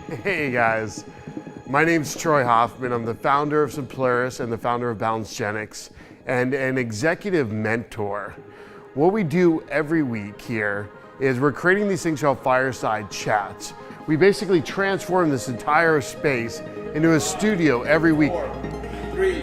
Hey guys, my name's Troy Hoffman. I'm the founder of Simpleris and the founder of Balancegenics and an executive mentor. What we do every week here is we're creating these things called Fireside chats. We basically transform this entire space into a studio every week. 4, 3.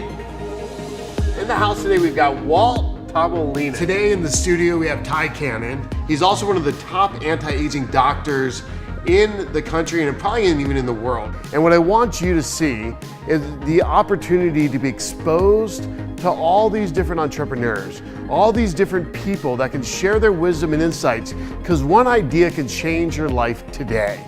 In the house today we've got Walt Tomolina. Today in the studio we have Ty Cannon. He's also one of the top anti-aging doctors in the country and probably even in the world. And what I want you to see is the opportunity to be exposed to all these different entrepreneurs, all these different people that can share their wisdom and insights, because one idea can change your life today.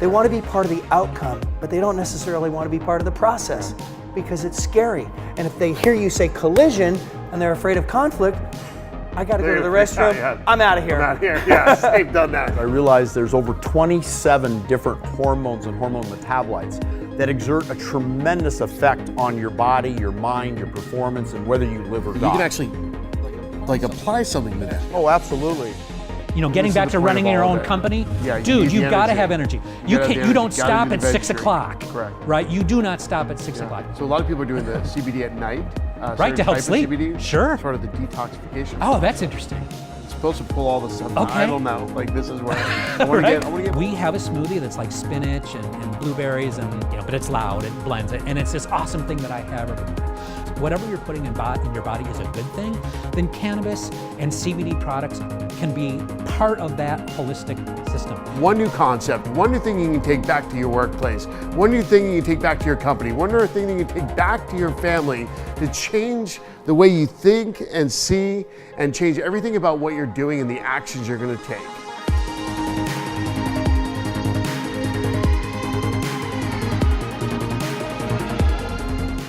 They want to be part of the outcome, but they don't necessarily want to be part of the process because it's scary. And if they hear you say collision and they're afraid of conflict, I gotta go to the restroom, I'm out of here. I'm out of here, yes, they've done that. I realized there's over 27 different hormones and hormone metabolites that exert a tremendous effect on your body, your mind, your performance, and whether you live or die. You can actually like apply something to that. Oh, absolutely. You know, getting back to running your own company, dude, you've got to have energy. You don't stop at 6 o'clock. Correct. Right? You do not stop at 6 o'clock. So a lot of people are doing the CBD at night. Right, to help sleep. CBD, sure. Sort of the detoxification. Oh, that's interesting. It's supposed to pull all the stuff. Okay. I don't know. Like this is where I want Right? to get. We have a smoothie that's like spinach and blueberries, and but it's loud. It blends it, and it's this awesome thing that I have every morning. Whatever you're putting in your body is a good thing, then cannabis and CBD products can be part of that holistic system. One new concept, one new thing you can take back to your workplace, one new thing you can take back to your company, one new thing you can take back to your family to change the way you think and see and change everything about what you're doing and the actions you're going to take.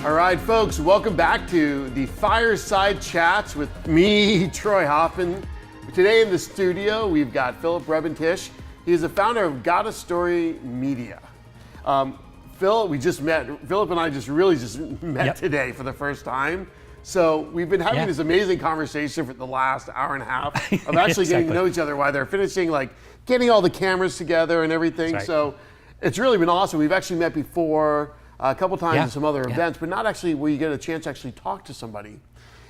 All right, folks, welcome back to the Fireside Chats with me, Troy Hoffman. Today in the studio, we've got Rebentisch. He is the founder of Got a Story Media. Phil, we just met. Philip and I just met today for the first time. So we've been having this amazing conversation for the last hour and a half of actually getting to know each other while they're finishing, like getting all the cameras together and everything. Right. So it's really been awesome. We've actually met before a couple times at some other events, but not actually where you get a chance to actually talk to somebody.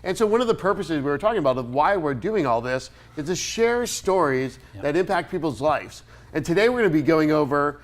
And so one of the purposes we were talking about of why we're doing all this is to share stories that impact people's lives. And today we're going to be going over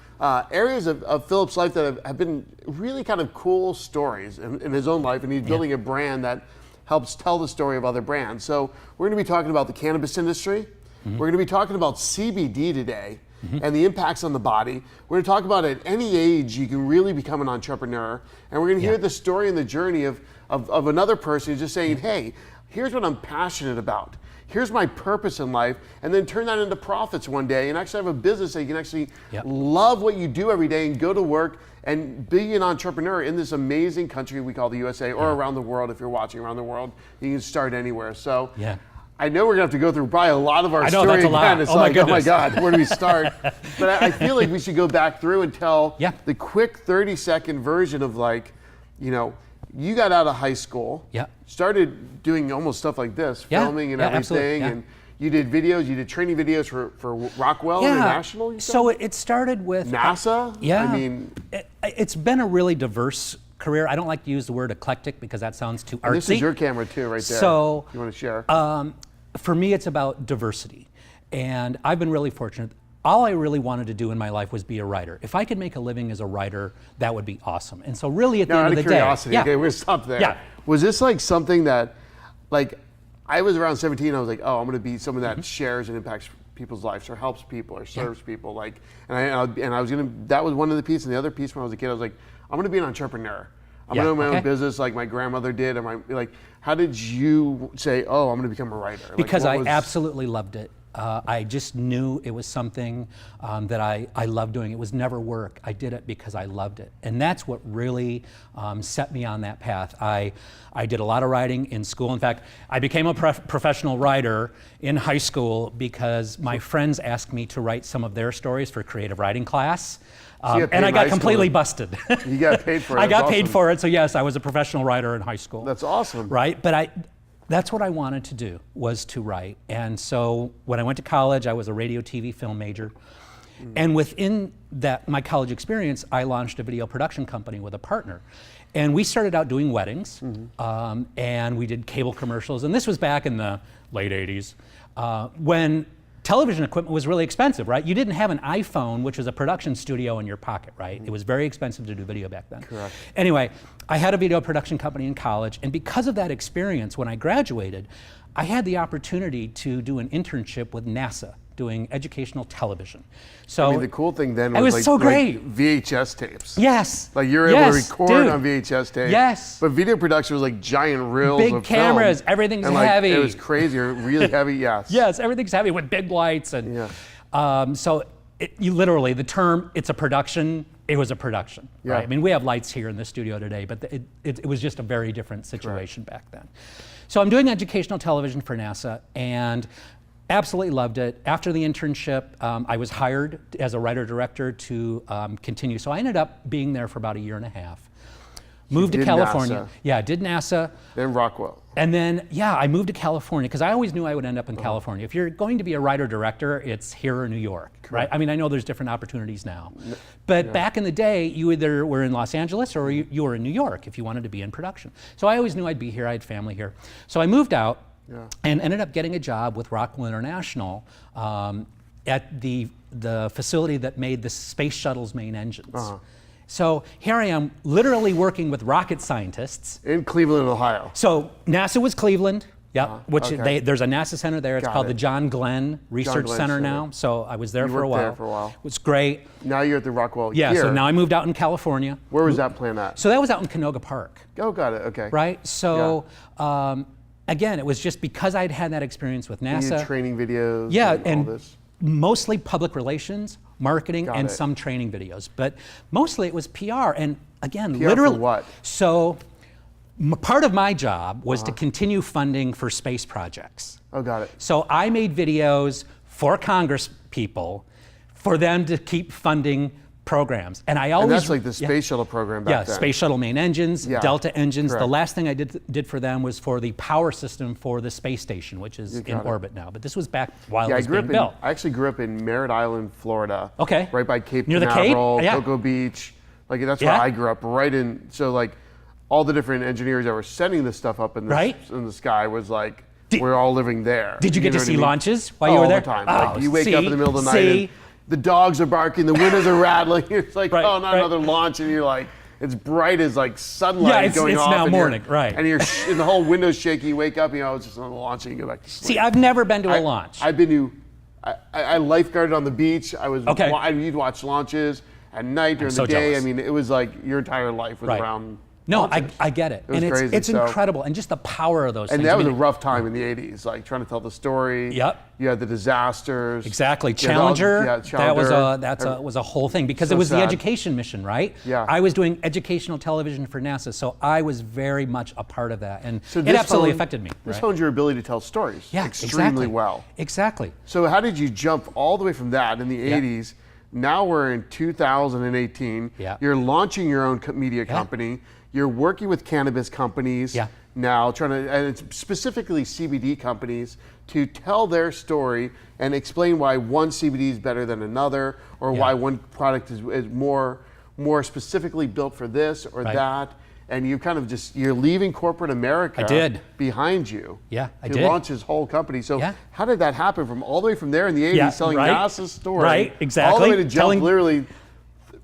areas of Philip's life that have been really kind of cool stories in his own life, and he's building a brand that helps tell the story of other brands. So we're going to be talking about the cannabis industry. Mm-hmm. We're going to be talking about CBD today. Mm-hmm. And the impacts on the body. We're going to talk about at any age you can really become an entrepreneur, and we're going to hear the story and the journey of another person who's just saying, hey, here's what I'm passionate about. Here's my purpose in life, and then turn that into profits one day and actually have a business that you can actually love what you do every day and go to work and be an entrepreneur in this amazing country we call the USA, or around the world. If you're watching around the world, you can start anywhere. So. I know we're gonna have to go through probably a lot of our story again. It's like, oh my God, where do we start? But I feel like we should go back through and tell the quick 30-second version of like, you got out of high school, started doing almost stuff like this, filming and everything, and you did videos, you did training videos for Rockwell International? So it started with NASA? I mean, it's been a really diverse career. I don't like to use the word eclectic because that sounds too artsy. This is your camera too, right there. So you want to share? For me, it's about diversity, and I've been really fortunate. All I really wanted to do in my life was be a writer. If I could make a living as a writer, that would be awesome. And so really at the end of the curiosity, day. Okay, we're stopped there. Yeah. Was this like something that, like, I was around 17, I was like, oh, I'm gonna be someone that shares and impacts people's lives or helps people or serves people. Like, and I was gonna, that was one of the pieces. And the other piece when I was a kid, I was like, I'm gonna be an entrepreneur. I'm gonna own my own business like my grandmother did. How did you say, oh, I'm gonna become a writer? Because I absolutely loved it. I just knew it was something that I loved doing. It was never work. I did it because I loved it. And that's what really set me on that path. I did a lot of writing in school. In fact, I became a professional writer in high school because my friends asked me to write some of their stories for creative writing class. And I got completely busted. You got paid for it. I got paid for it. So yes, I was a professional writer in high school. That's awesome. Right, but that's what I wanted to do, was to write. And so when I went to college, I was a radio, TV, film major. And within that, my college experience, I launched a video production company with a partner. And we started out doing weddings, and we did cable commercials. And this was back in the late 80s, when television equipment was really expensive, right? You didn't have an iPhone, which was a production studio in your pocket, right? It was very expensive to do video back then. Correct. Anyway, I had a video production company in college, and because of that experience, when I graduated, I had the opportunity to do an internship with NASA, doing educational television. So I mean, the cool thing then it was, was so great. VHS tapes. Yes. Like you're able to record dude. on VHS tapes. Yes. But video production was like giant reels Big of cameras, film. everything's and like, heavy. It was crazy, really heavy, yes. Yes, everything's heavy with big lights. And so you literally, the term, it's a production, it was a production. Yeah. Right? I mean, we have lights here in the studio today, but it was just a very different situation back then. So I'm doing educational television for NASA, and absolutely loved it. After the internship, I was hired as a writer-director to continue. So I ended up being there for about a year and a half. Moved to California. NASA. Yeah, I did NASA. Then Rockwell. And then, I moved to California because I always knew I would end up in California. If you're going to be a writer-director, it's here or New York, right? I mean, I know there's different opportunities now. But back in the day, you either were in Los Angeles or you were in New York if you wanted to be in production. So I always knew I'd be here, I had family here. So I moved out and ended up getting a job with Rockwell International at the facility that made the space shuttle's main engines. So here I am, literally working with rocket scientists. In Cleveland, Ohio. So NASA was Cleveland, there's a NASA center there. It's called the John Glenn Research Center now. So I was there for a while. There for a while. It was great. Now you're at the Rockwell Yeah, here. so now I moved out in California. Where was that plant at? So that was out in Canoga Park. Oh, got it, okay. Right, so again, it was just because I'd had that experience with You NASA. did training videos and all this. Mostly public relations, marketing, Got and it. some training videos. But mostly it was PR. And again, PR literally. for what? So part of my job was to continue funding for space projects. Oh, got it. So I made videos for Congress people for them to keep funding programs. And I always. And that's like the space shuttle program back then. Space shuttle main engines, Delta engines. Correct. The last thing I did for them was for the power system for the space station, which is in orbit now. But this was back while it was being built. I actually grew up in Merritt Island, Florida. Okay. Right by Cape Near the Cape? Canaveral, Yeah. Cocoa Beach. Like that's where I grew up, right in. So like, all the different engineers that were sending this stuff up in the sky was like, we're all living there. Did you get to know what see I mean? launches while you were there? All the time. Oh, Like you wake up in the middle of the night and the dogs are barking, the windows are rattling. It's like, oh, not another launch, and you're like, it's bright as like sunlight going off. It's now and morning, right? And and the whole window's shaky. You wake up, it's just another launch, and you go back to sleep. See, I've never been to a launch. I've been to. I lifeguarded on the beach. You'd watch launches at night during the day. Jealous. I mean, it was like your entire life was around. No, launches. I get it. It was crazy. It's incredible. And just the power of those things. And that was a rough time in the 80s, like trying to tell the story. Yep. You had the disasters. Exactly. Challenger, Challenger. That was a whole thing because So it was sad. the education mission, right? Yeah. I was doing educational television for NASA, so I was very much a part of that. And So it this absolutely honed- affected me. This right? honed your ability to tell stories extremely exactly. well. Exactly. So how did you jump all the way from that in the 80s? Now we're in 2018. Yeah. You're launching your own media company. You're working with cannabis companies now, trying to, and it's specifically CBD companies, to tell their story and explain why one CBD is better than another, or why one product is more specifically built for this or that. And you kind of you're leaving corporate America behind you to launch his whole company. So how did that happen from all the way from there in the 80s selling NASA's story? Right, exactly. All the way to jump literally.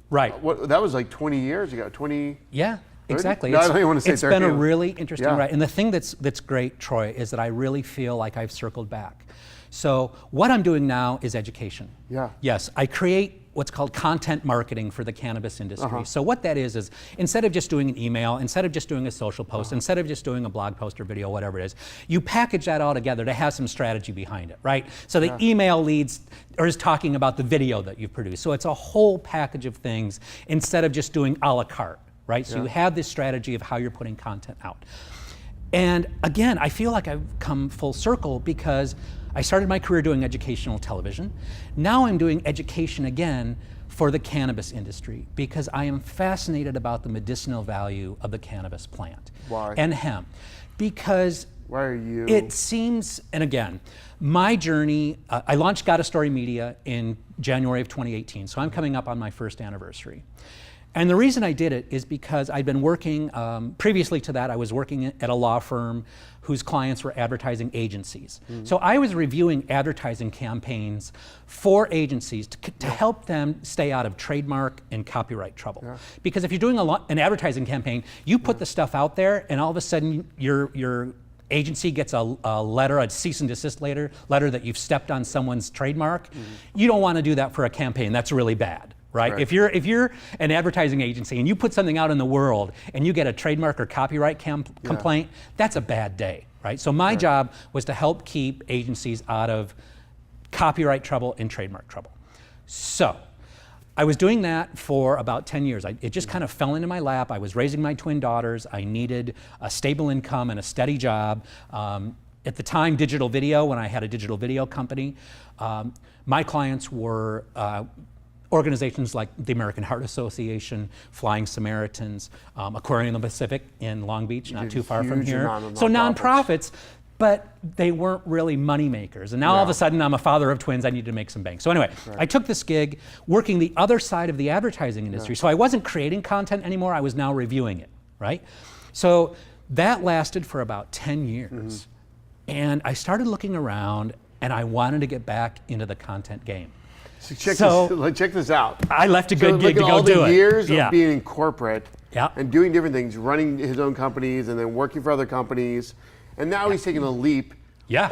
Right. That was like 20 years ago, 20. Yeah. 30? Exactly. No, I don't even want to say it's 30. been a really interesting ride. And the thing that's great, Troy, is that I really feel like I've circled back. So what I'm doing now is education. Yeah. Yes, I create what's called content marketing for the cannabis industry. So what that is instead of just doing an email, instead of just doing a social post, instead of just doing a blog post or video, whatever it is, you package that all together to have some strategy behind it, right? So the email leads or is talking about the video that you've produced. So it's a whole package of things instead of just doing a la carte. Right? So you have this strategy of how you're putting content out. And again, I feel like I've come full circle because I started my career doing educational television. Now I'm doing education again for the cannabis industry because I am fascinated about the medicinal value of the cannabis plant. Why? And hemp. Because Why are you? It seems, and again, my journey, I launched Got a Story Media in January of 2018, so I'm coming up on my first anniversary. And the reason I did it is because I'd been working, previously to that, I was working at a law firm whose clients were advertising agencies. So I was reviewing advertising campaigns for agencies to help them stay out of trademark and copyright trouble. Because if you're doing an advertising campaign, you put the stuff out there and all of a sudden your agency gets a letter, a cease and desist letter that you've stepped on someone's trademark. You don't want to do that for a campaign. That's really bad. Right? If you're an advertising agency and you put something out in the world and you get a trademark or copyright complaint, that's a bad day, right? So my job was to help keep agencies out of copyright trouble and trademark trouble. So I was doing that for about 10 years. It just kind of fell into my lap. I was raising my twin daughters. I needed a stable income and a steady job. At the time, digital video, when I had a digital video company, my clients were organizations like the American Heart Association, Flying Samaritans, Aquarium of the Pacific in Long Beach, not too far from here. So nonprofits, but they weren't really money makers. And now all of a sudden I'm a father of twins, I need to make some bank. So anyway, I took this gig working the other side of the advertising industry. So I wasn't creating content anymore, I was now reviewing it, right? So that lasted for about 10 years. And I started looking around and I wanted to get back into the content game. So check this out. I left a good gig to go all do the it. years of being in corporate Yeah. and doing different things, running his own companies and then working for other companies. And now he's taking a leap,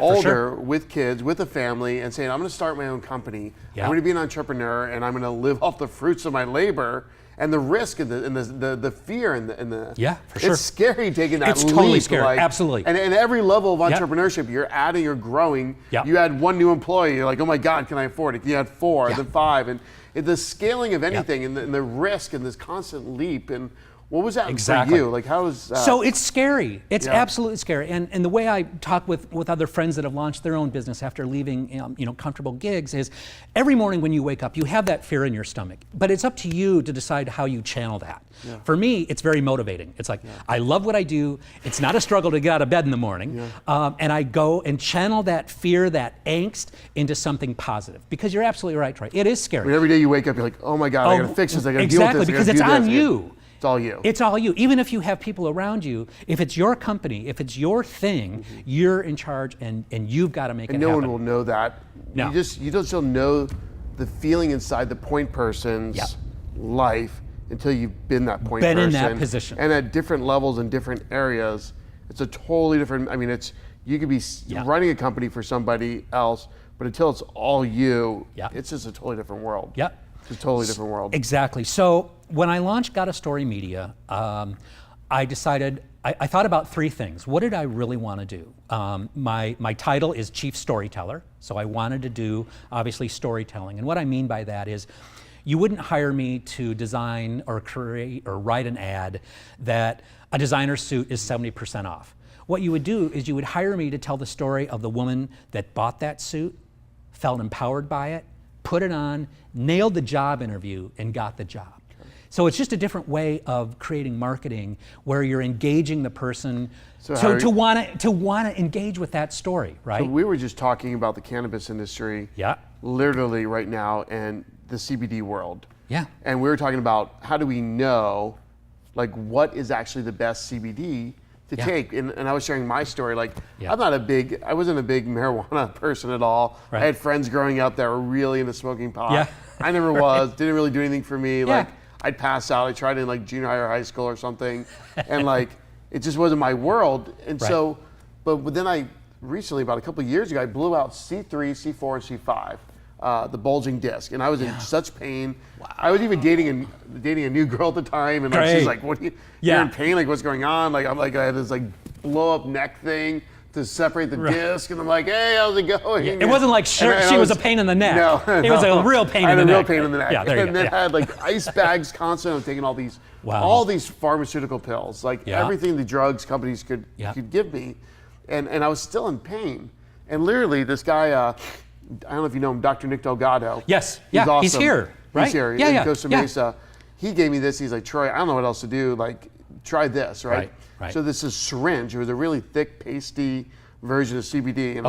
older, with kids, with a family, and saying, I'm going to start my own company. I'm going to be an entrepreneur, and I'm going to live off the fruits of my labor. And the risk and the fear and the it's scary taking that leap. It's totally scary, absolutely. And every level of entrepreneurship, you're adding, you're growing. You add one new employee, you're like, oh my God, can I afford it? You add 4, then 5, and the scaling of anything and the risk and this constant leap. And what was that for you? Like, how was that? So it's scary. It's absolutely scary. And the way I talk with other friends that have launched their own business after leaving comfortable gigs is every morning when you wake up, you have that fear in your stomach. But it's up to you to decide how you channel that. For me, it's very motivating. It's like, I love what I do. It's not a struggle to get out of bed in the morning. And I go and channel that fear, that angst into something positive. Because you're absolutely right, Troy. It is scary. I mean, every day you wake up, you're like, oh my God, I gotta fix this, I gotta deal with this. Exactly, because it's on you. It's all you. It's all you. Even if you have people around you, if it's your company, if it's your thing, you're in charge and you've got to make it happen. And no one will know that. No. You don't still know the feeling inside the point person's life until you've been that point person. Been in that position. And at different levels in different areas, it's a totally different, I mean, you could be running a company for somebody else, but until it's all you, it's just a totally different world. It's a totally different world. Exactly. So when I launched Got a Story Media, I decided, I thought about 3 things. What did I really want to do? My title is Chief Storyteller, so I wanted to do, obviously, storytelling. And what I mean by that is, you wouldn't hire me to design or create or write an ad that a designer suit is 70% off. What you would do is you would hire me to tell the story of the woman that bought that suit, felt empowered by it, put it on, nailed the job interview, and got the job. So it's just a different way of creating marketing where you're engaging the person to want to engage with that story, right? So we were just talking about the cannabis industry, literally right now, and the CBD world. And we were talking about how do we know, like, what is actually the best CBD to take. And I was sharing my story, like, I wasn't a big marijuana person at all. I had friends growing up that were really into smoking pot. I never was, didn't really do anything for me. Like, I'd pass out, I tried in like junior high or high school or something, and like, it just wasn't my world. And so, but then I recently, about a couple of years ago, I blew out C3, C4, and C5. The bulging disc, and I was in such pain. I was even dating a new girl at the time, and like, she's like, "What? You're in pain? Like, what's going on?" Like, I'm like, I had this like blow up neck thing to separate the disc, and I'm like, "Hey, how's it going?" It wasn't like she was a pain in the neck. No, it was a real pain in the neck. I had a real pain in the neck. And then I had like ice bags constantly. I was taking all these pharmaceutical pills, like everything the drugs companies could give me, and I was still in pain. And literally, this guy. I don't know if you know him, Dr. Nick Delgado. Yes, he's awesome. He's here, right? He's here in Costa Mesa. He gave me this. He's like, Troy, I don't know what else to do. Like, try this, right? Right. So this is syringe. It was a really thick, pasty version of CBD. And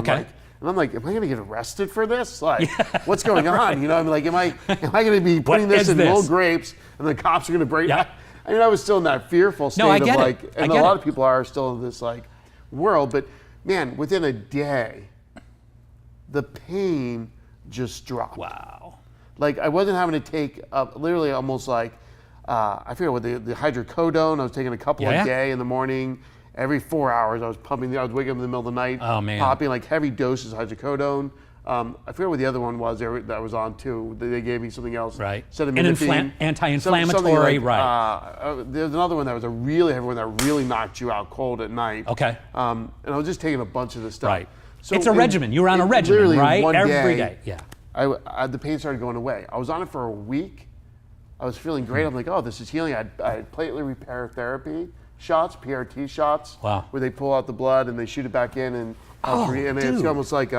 I'm like, am I going to get arrested for this? Like, what's going on? You know, I'm like, am I going to be putting this in little grapes and the cops are going to break? Yeah. I mean, I was still in that fearful state of like, and a lot of people are still in this like world, but man, within a day, the pain just dropped. Wow. Like I wasn't having to take literally almost like, I forget what the hydrocodone, I was taking a couple a day in the morning. Every 4 hours I was pumping, I was waking up in the middle of the night, popping like heavy doses of hydrocodone. I forget what the other one was that was on too. They gave me something else. Right. An anti-inflammatory, there's another one that was a really heavy one that really knocked you out cold at night. Okay. And I was just taking a bunch of this stuff. Right. So it's a regimen. You were on a regimen, right? Every day. Yeah. The pain started going away. I was on it for a week. I was feeling great. I'm like, oh, this is healing. I had platelet repair therapy shots, PRT shots, where they pull out the blood and they shoot it back in, and it's almost like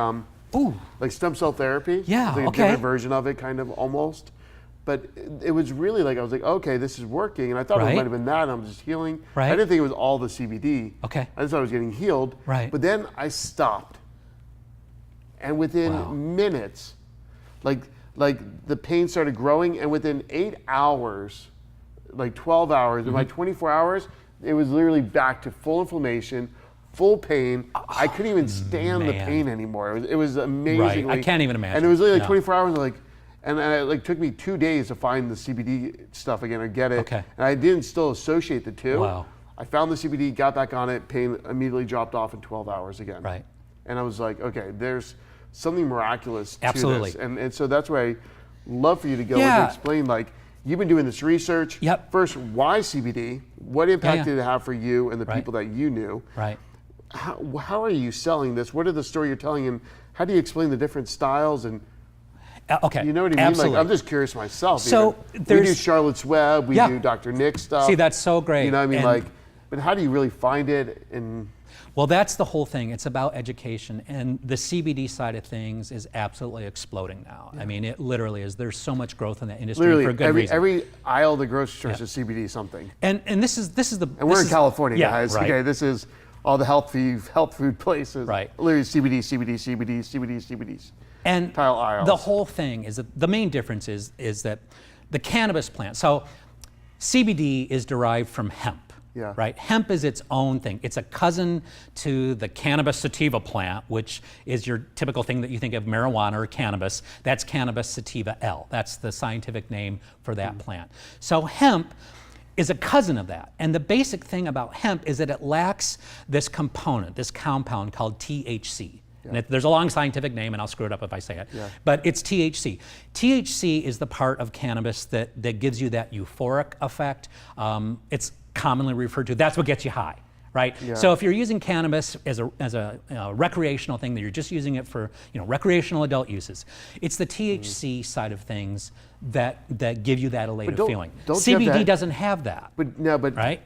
stem cell therapy. Yeah, it's like a different version of it, kind of almost. But it was really like I was like, okay, this is working, and I thought it might have been that. And I'm just healing. Right. I didn't think it was all the CBD. Okay. I just thought I was getting healed. Right. But then I stopped, and within minutes, like the pain started growing, and within 8 hours, like 12 hours, in my 24 hours, it was literally back to full inflammation, full pain. I couldn't even stand the pain anymore. It was amazingly. Right. I can't even imagine. And it was literally like 24 hours, and it took me 2 days to find the CBD stuff again or get it. Okay. And I didn't still associate the two. Wow. I found the CBD, got back on it, pain immediately dropped off in 12 hours again. Right. And I was like, okay, there's something miraculous Absolutely. to this. And so that's why I love for you to go and explain, like, you've been doing this research. Yep. First, why CBD? What impact did it have for you and the people that you knew? Right. How are you selling this? What are the story you're telling, and how do you explain the different styles? And okay, you know what I mean? Absolutely. Like, I'm just curious myself. So we do Charlotte's Web, we do Dr. Nick stuff. See, that's so great. You know what I mean? But how do you really find it? And well, that's the whole thing. It's about education, and the CBD side of things is absolutely exploding now. I mean, it literally is. There's so much growth in that industry for a good reason. Every aisle of the grocery store is CBD something. And this is the. And we're in California, guys. Right. Okay, this is all the health food places. Right. Literally CBDs. And tile aisles. The whole thing is that the main difference is that the cannabis plant. So CBD is derived from hemp. Yeah. Right? Hemp is its own thing. It's a cousin to the cannabis sativa plant, which is your typical thing that you think of marijuana or cannabis. That's Cannabis sativa L. That's the scientific name for that plant. So hemp is a cousin of that. And the basic thing about hemp is that it lacks this component, this compound called THC. And there's a long scientific name, and I'll screw it up if I say it. But it's THC. THC is the part of cannabis that gives you that euphoric effect. It's commonly referred to, that's what gets you high, right? So if you're using cannabis as a recreational thing, that you're just using it for recreational adult uses, it's the THC side of things that give you that elated feeling. CBD doesn't have that. Right?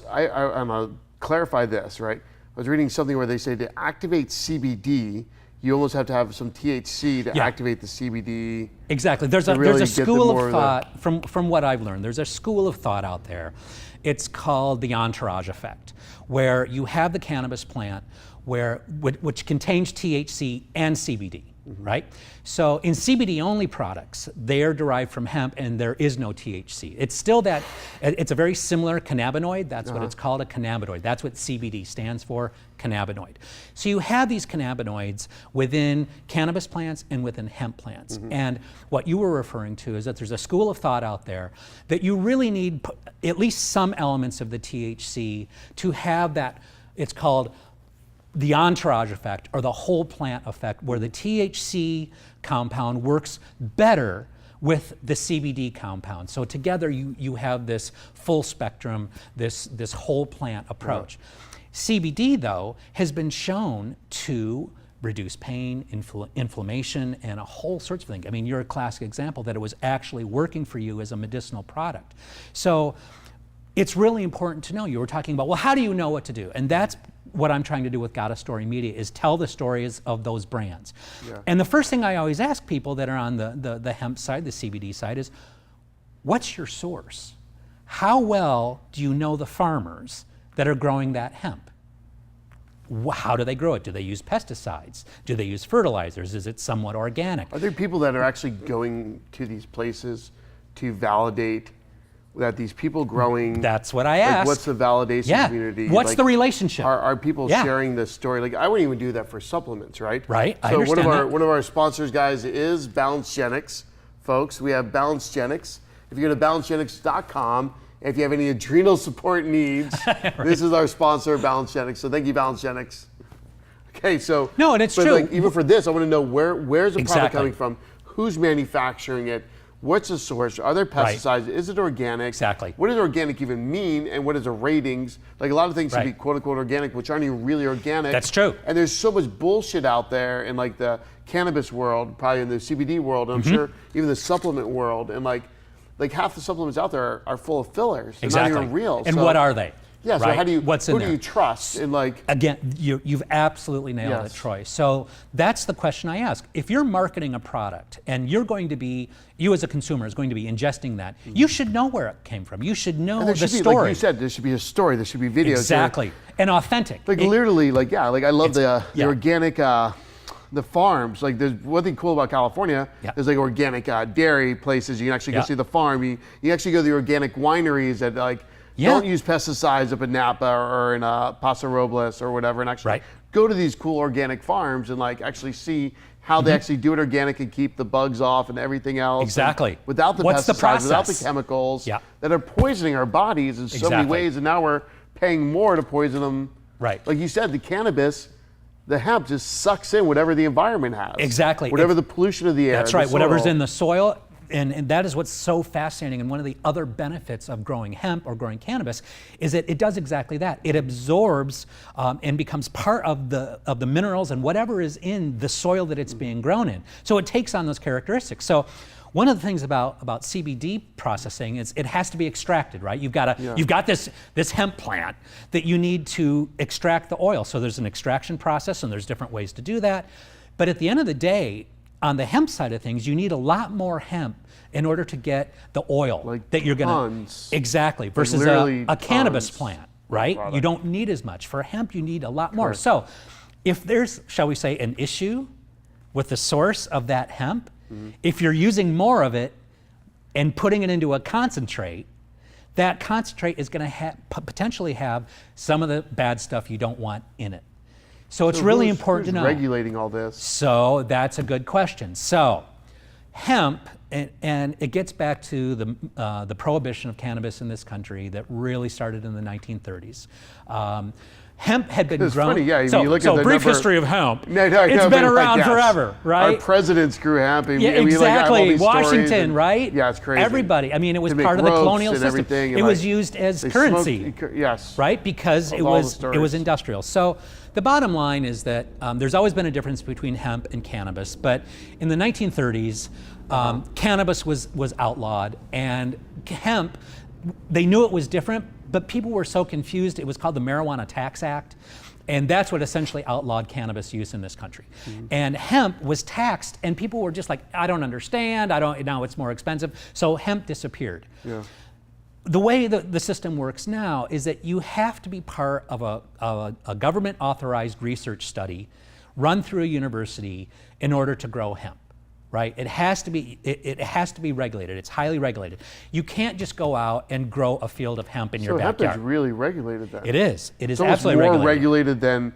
I'm gonna clarify this, right? I was reading something where they say to activate CBD, you almost have to have some THC to activate the CBD. Exactly. There's a school of thought, from what I've learned, there's a school of thought out there. It's called the entourage effect, where you have the cannabis plant which contains THC and CBD, right? So in CBD-only products, they're derived from hemp and there is no THC. It's still it's a very similar cannabinoid. That's what it's called, a cannabinoid. That's what CBD stands for, cannabinoid. So you have these cannabinoids within cannabis plants and within hemp plants. And what you were referring to is that there's a school of thought out there that you really need at least some elements of the THC to have that, it's called the entourage effect or the whole plant effect, where the THC compound works better with the CBD compound. So together you have this full spectrum, this whole plant approach. CBD, though, has been shown to reduce pain, inflammation, and a whole sorts of things. I mean, you're a classic example that it was actually working for you as a medicinal product. So it's really important to know. You were talking about, well, how do you know what to do? And that's what I'm trying to do with Got a Story Media, is tell the stories of those brands. And the first thing I always ask people that are on the hemp side, the CBD side, is what's your source? how well do you know the farmers that are growing that hemp? How do they grow it? Do they use pesticides? Do they use fertilizers? Is it somewhat organic? Are there people that are actually going to these places to validate that these people growing? That's what I asked. What's the validation community? What's the relationship? Are people sharing this story? Like, I wouldn't even do that for supplements, right? Right. I So understand one of our sponsors, guys, is Balancegenics, folks. We have Balancegenics. If you go to balancegenics.com, if you have any adrenal support needs, this is our sponsor, Balancegenics. So thank you, Balancegenics. Okay, so no, and it's true. Like, even for this, I want to know where's the product Exactly. coming from, who's manufacturing it, what's the source, are there pesticides, is it organic? Exactly. What does organic even mean, and what is the ratings? Like, a lot of things can be Right. quote unquote organic, which aren't even really organic. That's true. And there's so much bullshit out there in like the cannabis world, probably in the CBD world, and I'm sure even the supplement world, and like half the supplements out there are full of fillers. They're Exactly. not even real. And So- what are they? Yeah, so right? how do you, What's in who there? do you trust? And like, Again, you've absolutely nailed Yes. it, Troy. So that's the question I ask. If you're marketing a product and you're going to be, you as a consumer is going to be ingesting that, you should know where it came from. You should know and there the should be, story. like you said, there should be a story, there should be videos. Exactly. And authentic. Like literally, like, yeah, like I love the yeah. organic, the farms. Like, there's one thing cool about California. Yeah. There's like organic dairy places. You can actually go Yeah. see the farm. You actually go to the organic wineries that like don't use pesticides up in Napa or in Paso Robles or whatever, and actually go to these cool organic farms and like actually see how they actually do it organic and keep the bugs off and everything else. Exactly. And without the What's the pesticides, without the process? chemicals Yeah. that are poisoning our bodies in so many Exactly. ways, and now we're paying more to poison them. Right. Like you said, the cannabis, the hemp just sucks in whatever the environment has. Exactly. Whatever the pollution of the air. That's the right. Whatever's soil. in the soil. And that is what's so fascinating. And one of the other benefits of growing hemp or growing cannabis is that it does exactly that. It absorbs and becomes part of the minerals and whatever is in the soil that it's being grown in. So it takes on those characteristics. So one of the things about CBD processing is it has to be extracted, right? You've got this hemp plant that you need to extract the oil. So there's an extraction process, and there's different ways to do that. But at the end of the day, on the hemp side of things, you need a lot more hemp in order to get the oil Like that you're gonna tons. exactly versus literally a cannabis tons plant, right? product. You don't need as much. For hemp, you need a lot more. So if there's, shall we say, an issue with the source of that hemp, if you're using more of it and putting it into a concentrate, that concentrate is going to potentially have some of the bad stuff you don't want in it. So it's really important to know. Who's regulating all this? So that's a good question. So hemp, and it gets back to the prohibition of cannabis in this country that really started in the 1930s. Hemp had been It's grown. funny, yeah. So, You look so at the brief number, history of hemp. No, it's but been like, around yes, forever, right? Our presidents grew hemp. And Yeah, we, like, have all exactly. these stories Washington, and- right? Yeah, it's crazy. Everybody. I mean, it was To make part of the ropes colonial and system. everything, It and, was like, used as they currency. smoked- yes. Right? Because it all the was stories. industrial. So the bottom line is that there's always been a difference between hemp and cannabis. But in the 1930s, cannabis was outlawed, and hemp, they knew it was different, but people were so confused. It was called the Marijuana Tax Act. And that's what essentially outlawed cannabis use in this country. And hemp was taxed, and people were just like, I don't understand, now it's more expensive. So hemp disappeared. Yeah. The way the system works now is that you have to be part of a government authorized research study run through a university in order to grow hemp. Right? It has to be regulated. It's highly regulated. You can't just go out and grow a field of hemp in your So hemp backyard. is really regulated then. It is. It is It's almost absolutely more regulated. regulated than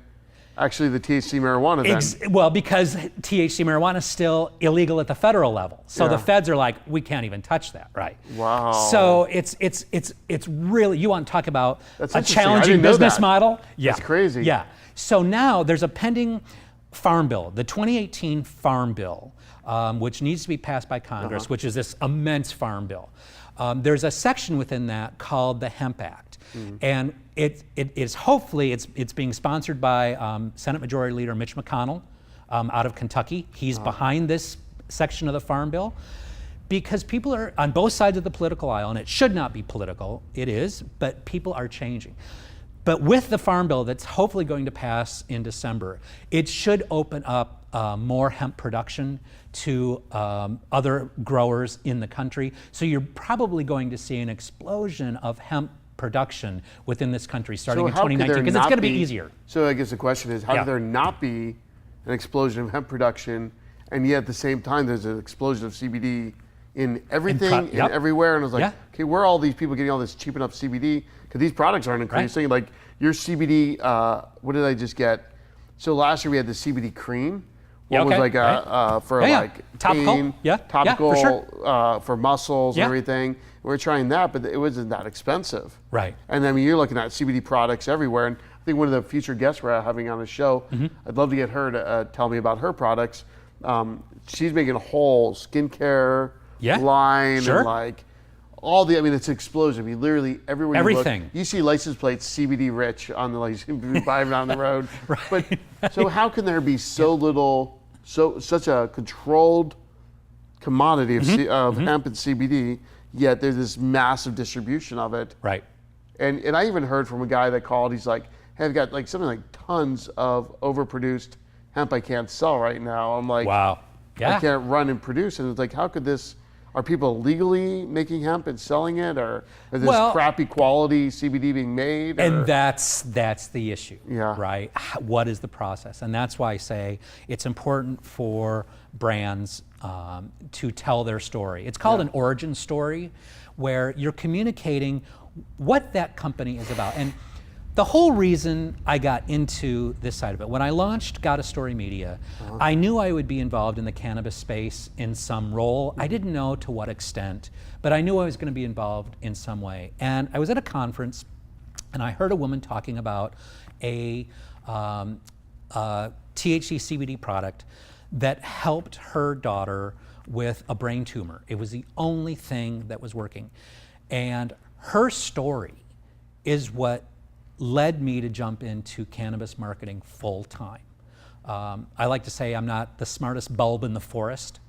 actually the THC marijuana then. Well, because THC marijuana is still illegal at the federal level, so Yeah. the feds are like, we can't even touch that, right? Wow. So it's really, you want to talk about That's a interesting. I challenging didn't know business that. model? Yeah, That's crazy. Yeah. So now there's a pending farm bill, the 2018 Farm Bill, which needs to be passed by Congress, which is this immense farm bill. There's a section within that called the Hemp Act, and it is hopefully it's being sponsored by Senate Majority Leader Mitch McConnell out of Kentucky. He's behind this section of the farm bill because people are on both sides of the political aisle, and it should not be political. It is, but people are changing. But with the Farm Bill that's hopefully going to pass in December, it should open up more hemp production to other growers in the country. So you're probably going to see an explosion of hemp production within this country starting in 2019, because it's going to be easier. So I guess the question is, how could there not be an explosion of hemp production, and yet at the same time there's an explosion of CBD in everything and everywhere? And I was like, okay, where are all these people getting all this cheap enough CBD? Because these products aren't increasing. Like your CBD, what did I just get? So last year we had the CBD cream. One was like for like pain, topical, for sure. For muscles and everything. We're trying that, but it wasn't that expensive. Right. And then you're looking at CBD products everywhere. And I think one of the future guests we're having on the show, I'd love to get her to tell me about her products. She's making a whole skincare line and like all the, I mean, it's an explosion. I mean, literally everywhere you look, you see license plates CBD rich on the, like, driving down the road. But so how can there be so little, such a controlled commodity of hemp and CBD, yet there's this massive distribution of it? Right. And I even heard from a guy that called, he's like, hey, I've got like something like tons of overproduced hemp I can't sell right now. I'm like, wow. I can't run and produce. And it's like, how could this, are people legally making hemp and selling it, or is this crappy quality CBD being made? And that's the issue, Yeah. right? What is the process? And that's why I say it's important for brands to tell their story. It's called an origin story, where you're communicating what that company is about. And the whole reason I got into this side of it, when I launched Got a Story Media, I knew I would be involved in the cannabis space in some role. I didn't know to what extent, but I knew I was going to be involved in some way. And I was at a conference, and I heard a woman talking about a THC CBD product that helped her daughter with a brain tumor. It was the only thing that was working. And her story is what led me to jump into cannabis marketing full time. I like to say I'm not the smartest bulb in the forest,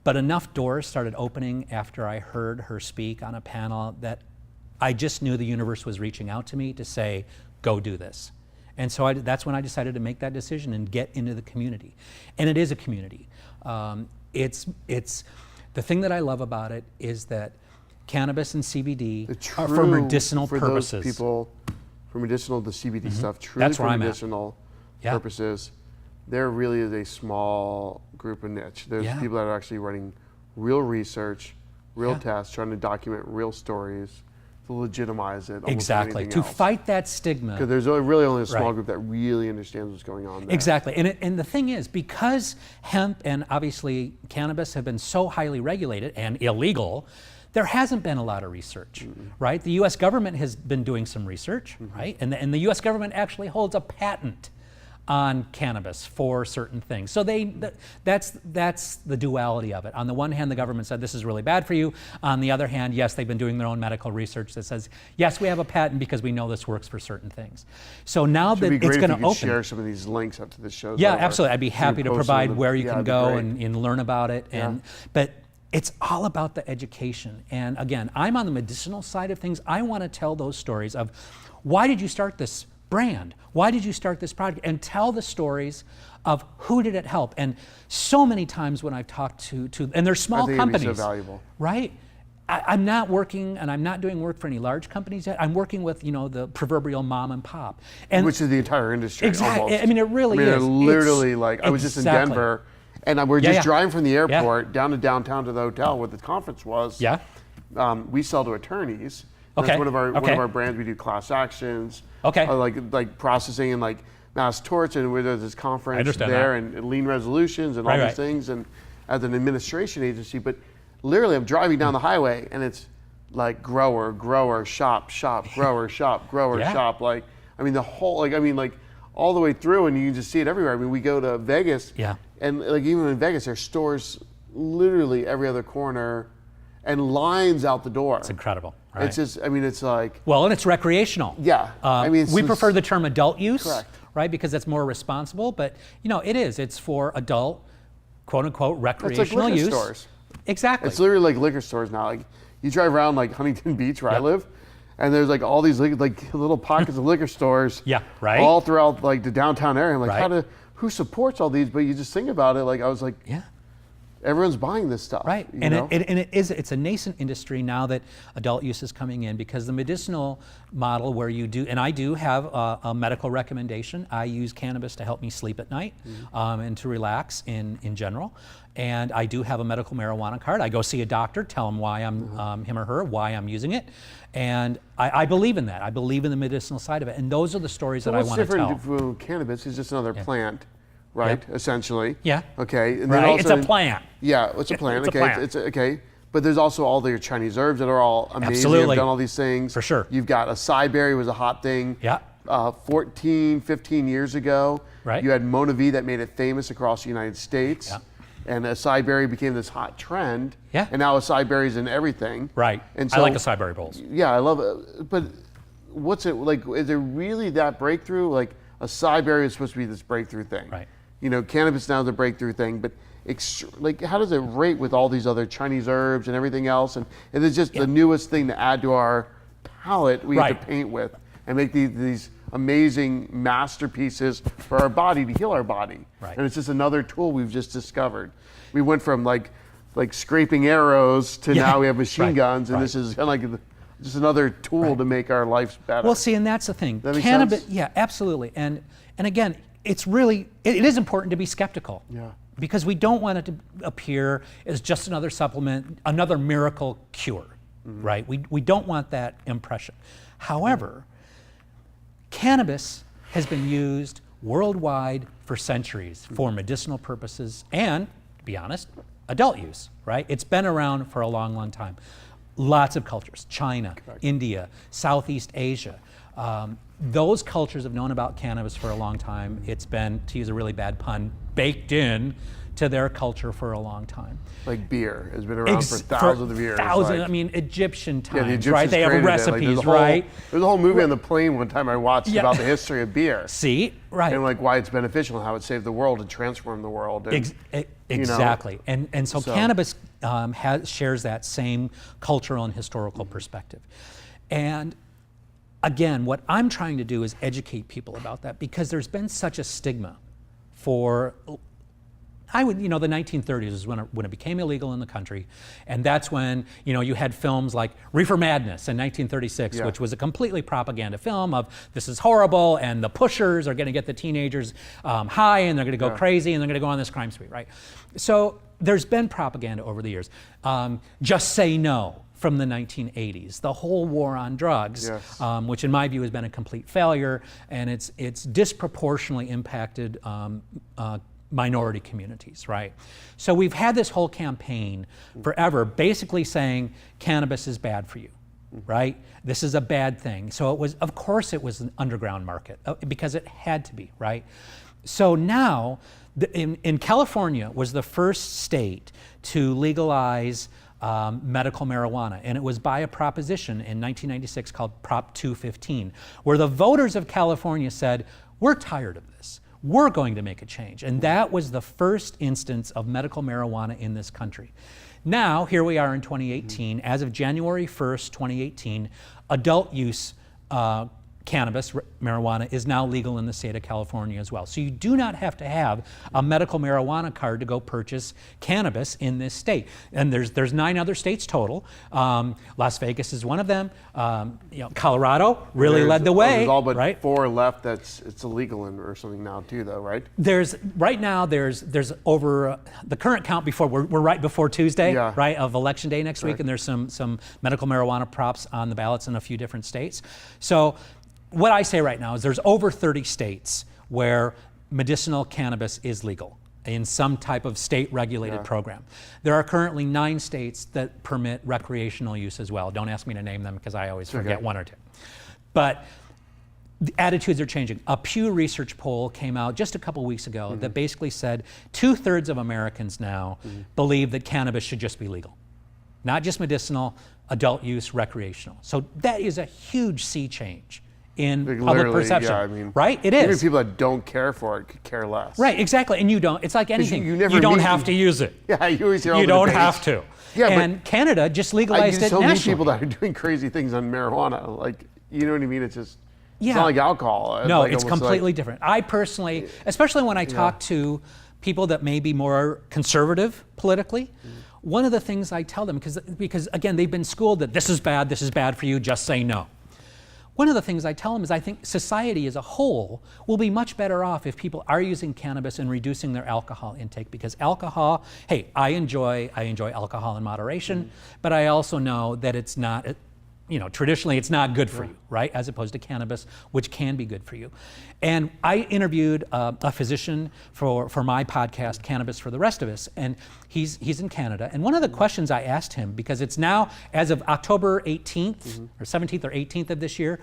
but enough doors started opening after I heard her speak on a panel that I just knew the universe was reaching out to me to say, go do this. And so that's when I decided to make that decision and get into the community. And it is a community. It's the thing that I love about it is that cannabis and CBD are for medicinal purposes. Those people, for medicinal, the CBD stuff, truly for medicinal purposes, there really is a small group of niche. There's people that are actually running real research, real tests, trying to document real stories to legitimize it. Exactly, to fight that stigma. Because there's really only a small group that really understands what's going on there. Exactly, and the thing is, because hemp and obviously cannabis have been so highly regulated and illegal, there hasn't been a lot of research, right? The U.S. government has been doing some research, right? And the U.S. government actually holds a patent on cannabis for certain things. So that's the duality of it. On the one hand, the government said this is really bad for you. On the other hand, yes, they've been doing their own medical research that says, yes, we have a patent because we know this works for certain things. So now that it's going to open. Share some of these links up to the show. Yeah, absolutely. I'd be happy to provide where you can go and learn about it. But it's all about the education. And again, I'm on the medicinal side of things. I want to tell those stories of, why did you start this brand? Why did you start this product? And tell the stories of who did it help. And so many times when I've talked to and they're small companies, it'd be so valuable. Right? I'm not working, and I'm not doing work for any large companies yet. I'm working with, the proverbial mom and pop. And which is the entire industry. Exactly. Almost. I mean, it really is. Literally, I was just in Denver, and we're just driving from the airport down to downtown to the hotel where the conference was. Yeah. We sell to attorneys. Okay. That's one of our brands. We do class actions. Okay. Like processing and like mass torts, and we there's this conference there and lien resolutions and all these things, and as an administration agency. But literally, I'm driving down the highway and it's like grower, shop, grower, shop, grower, shop. Like, I mean, the whole, all the way through, and you can just see it everywhere. I mean, we go to Vegas, and even in Vegas, there's stores literally every other corner, and lines out the door. It's incredible. Right? It's just, it's like. Well, and it's recreational. Yeah. We prefer the term adult use, correct, right? Because it's more responsible, but it is. It's for adult, quote unquote, recreational it's like liquor use. Stores. Exactly. It's literally like liquor stores now. Like, you drive around like Huntington Beach where I live, And there's like all these like little pockets of liquor stores. Yeah, right. All throughout like the downtown area. I'm like, Right. who supports all these? But you just think about it, like I was like, Yeah. everyone's buying this stuff. Right, you and know? it's a nascent industry now that adult use is coming in, because the medicinal model where you do, and I do have a medical recommendation. I use cannabis to help me sleep at night and to relax in general. And I do have a medical marijuana card. I go see a doctor, tell him why I'm him or her, why I'm using it, and I believe in that. I believe in the medicinal side of it, and those are the stories that I want to tell. What's different from cannabis is just another plant, right? Yep. Essentially. Yeah. Okay. And Right. then also, It's a plant. Yeah, it's a plant. It's a Okay. plant. It's okay. But there's also all the Chinese herbs that are all amazing. Absolutely. Have done all these things. For sure. You've got acai berry was a hot thing. Yeah. 14, 15 years ago. Right. You had Mona V that made it famous across the United States. Yeah. And acai berry became this hot trend. Yeah. And now acai berry's in everything. Right. And I so, like acai berry bowls. Yeah, I love it. But what's it like? Is it really that breakthrough? Like acai berry is supposed to be this breakthrough thing. Right. You know, cannabis now is a breakthrough thing, but like, how does it rate with all these other Chinese herbs and everything else? And it's just the newest thing to add to our palette we have Right. to paint with and make these amazing masterpieces for our body to heal our body. Right. And it's just another tool we've just discovered. We went from like scraping arrows to Yeah. now we have machine Right. guns, and Right. this is kind of like just another tool to make our lives better. Well, see, and that's the thing. That make Cannabis, sense? yeah, absolutely. And again, it's really, it is important to be skeptical. Yeah. Because we don't want it to appear as just another supplement, another miracle cure, right? We don't want that impression. However, cannabis has been used worldwide for centuries for medicinal purposes and, to be honest, adult use, right? It's been around for a long, long time. Lots of cultures, China, India, Southeast Asia. Those cultures have known about cannabis for a long time. It's been, to use a really bad pun, baked in to their culture for a long time. Like beer has been around for thousands of years. Thousands, like, I mean, Egyptian times, yeah, the Egyptians right? They have created it. Like, recipes, there's a whole, right? There's a whole movie on the plane one time I watched Yeah. about the history of beer. See, right. And like why it's beneficial and how it saved the world and transformed the world. And, Exactly. You know, and so cannabis shares that same cultural and historical perspective. And again, what I'm trying to do is educate people about that, because there's been such a stigma for, the 1930s is when it became illegal in the country. And that's when, you had films like Reefer Madness in 1936, which was a completely propaganda film of this is horrible and the pushers are going to get the teenagers high and they're going to go crazy and they're going to go on this crime spree, right? So there's been propaganda over the years. Just Say No from the 1980s, the whole war on drugs, which in my view has been a complete failure, and it's disproportionately impacted minority communities, right? So we've had this whole campaign forever basically saying cannabis is bad for you, right? This is a bad thing. So of course it was an underground market, because it had to be, right? So now, in California was the first state to legalize medical marijuana, and it was by a proposition in 1996 called Prop 215, where the voters of California said, we're tired of this. We're going to make a change. And that was the first instance of medical marijuana in this country. Now, here we are in 2018. As of January 1st, 2018, adult use cannabis, marijuana, is now legal in the state of California as well. So you do not have to have a medical marijuana card to go purchase cannabis in this state. And there's 9 other states total. Las Vegas is one of them. Colorado really led the way. There's all but right? 4 left it's illegal in or something now too, though, right? Right now there's over the current count before we're right before Tuesday, right, of election day next week, and there's some medical marijuana props on the ballots in a few different states. So what I say right now is there's over 30 states where medicinal cannabis is legal in some type of state-regulated program. There are currently 9 states that permit recreational use as well. Don't ask me to name them because I always forget one or two. But the attitudes are changing. A Pew Research poll came out just a couple weeks ago that basically said 2/3 of Americans now believe that cannabis should just be legal. Not just medicinal, adult use, recreational. So that is a huge sea change in Like, public literally, perception. yeah, I mean, right? It even is. people that don't care for it could care less. Right, exactly. And you don't. It's like anything. you never don't meet- have to use it. Yeah, you always hear all You the don't debates. have to. Yeah, but and Canada just I legalized it so many nationally. people that are doing crazy things on marijuana. Like, you know what I mean? It's just, Yeah. it's not like alcohol. No, like it's almost completely like, different. I personally, especially when I talk to people that may be more conservative politically, one of the things I tell them, because again, they've been schooled that this is bad for you, just say no. One of the things I tell them is I think society as a whole will be much better off if people are using cannabis and reducing their alcohol intake, because alcohol, hey, I enjoy alcohol in moderation, but I also know that it's not, traditionally it's not good for you, right? As opposed to cannabis, which can be good for you. And I interviewed a physician for my podcast, Cannabis for the Rest of Us, and he's in Canada. And one of the questions I asked him, because it's now, as of October 18th, or 17th or 18th of this year,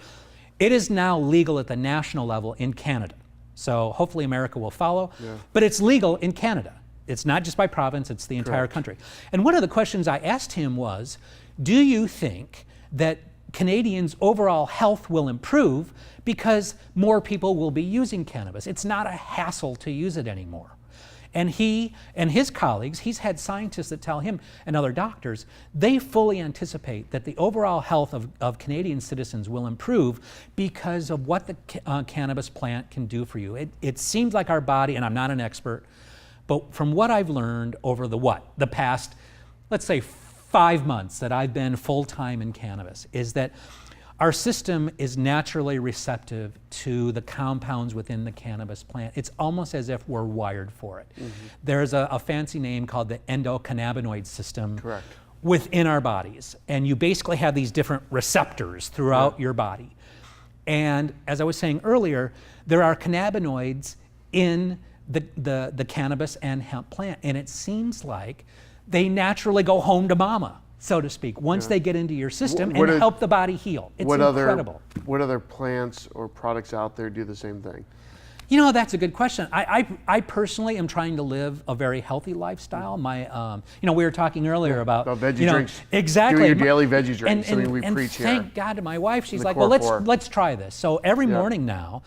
it is now legal at the national level in Canada. So hopefully America will follow, but it's legal in Canada. It's not just by province, it's the entire country. And one of the questions I asked him was, do you think that Canadians' overall health will improve because more people will be using cannabis? It's not a hassle to use it anymore. And he and his colleagues, he's had scientists that tell him, and other doctors, they fully anticipate that the overall health of Canadian citizens will improve because of what the cannabis plant can do for you. It seems like our body, and I'm not an expert, but from what I've learned over the past, let's say 5 months that I've been full-time in cannabis, is that our system is naturally receptive to the compounds within the cannabis plant. It's almost as if we're wired for it. There's a fancy name called the endocannabinoid system within our bodies. And you basically have these different receptors throughout your body. And as I was saying earlier, there are cannabinoids in the cannabis and hemp plant. And it seems like they naturally go home to mama, so to speak, once they get into your system and help the body heal. It's incredible. What other plants or products out there do the same thing? You know, that's a good question. I personally am trying to live a very healthy lifestyle. My, we were talking earlier about veggie drinks. Exactly. Doing your daily veggie drinks. And, I mean, we preach here. Thank God to my wife. She's like, well, let's try this. So every morning now,